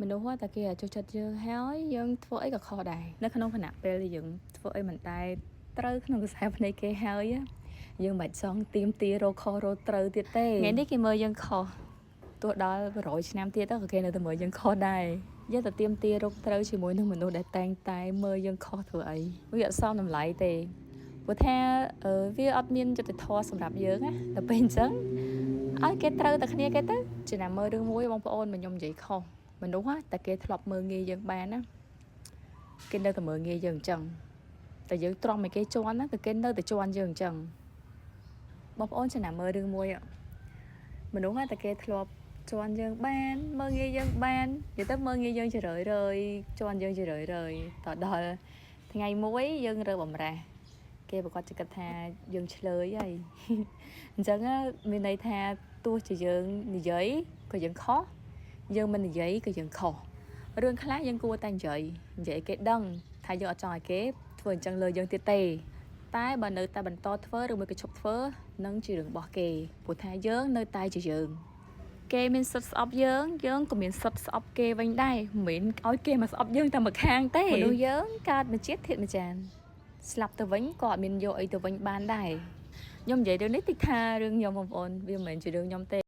មនុស្សតែគេចូលចិត្តយើងហើយយើងធ្វើអីក៏ខុសដែរនៅក្នុងគណៈពេលយើងធ្វើអីមិនតែត្រូវក្នុងខ្សែភ្នែកគេហើយយើងមិនចង់ទៀមទារកខុសរកត្រូវទៀតទេថ្ងៃនេះគេមើលយើងខុសទោះដល់100ឆ្នាំទៀតទៅក៏គេនៅតែមើលយើងខុសដែរយើងទៅទៀមទារកត្រូវជាមួយនឹងមនុស្សដែលតែមើលយើងខុសធ្វើអីវាអត់សមតម្លៃទេព្រោះថាវាអត់មានយុត្តិធម៌សម្រាប់យើងណាតែពេលអញ្ចឹងឲ្យគេត្រូវតែគ្នាគេទៅចំណាំមើលរឿងមួយបងប្អូនខ្ញុំនិយាយខុសមនុស្សតែគេធ្លាប់មើលងាយយើងបានណាគេនៅតែមើលងាយយើងអញ្ចឹងតែយើងទ្រាំឲ្យគេជន់ណាតែគេនៅតែជន់យើងអញ្ចឹងបងប្អូនចំណាំមើលរឿងមួយមនុស្សតែគេធ្លាប់ជន់យើងបានមើលងាយយើងបាននិយាយទៅមើលងាយយើងជ្រើជន់យើងជ្រើតដល់ថ្ងៃមួយយើងរើបំរាស់គេប្រកាសគិតថាយើងឆ្លើយហើយអញ្ចឹងមានន័យថាទោះជាយើងនិយាយក៏យើងខុសយើងមិននិយាយក៏យើងខុសរឿងខ្លះយើងគួរតែនិយាយឲ្យគេដឹងថាយើងអត់ចង់ឲ្យគេធ្វើអញ្ចឹងលើយើងទៀតទេតែបើនៅតែបន្តធ្វើឬមួយក៏ឈប់ធ្វើនឹងជារឿងរបស់គេព្រោះថាយើងនៅតែជាយើងគេមានសិទ្ធិស្អប់យើងក៏មានសិទ្ធិស្អប់គេវិញដែរមិនមែនឲ្យគេមកស្អប់យើងតែម្ខាងទេមនុស្សយើងកើតមកជាតិធាតុមួយចានស្លាប់ទៅវិញក៏អត់មានយកអីទៅវិញបានដែរខ្ញុំនិយាយរឿងនេះតិចថារឿងខ្ញុំបងប្អូនវាមិនមែនជារឿងខ្ញុំទេ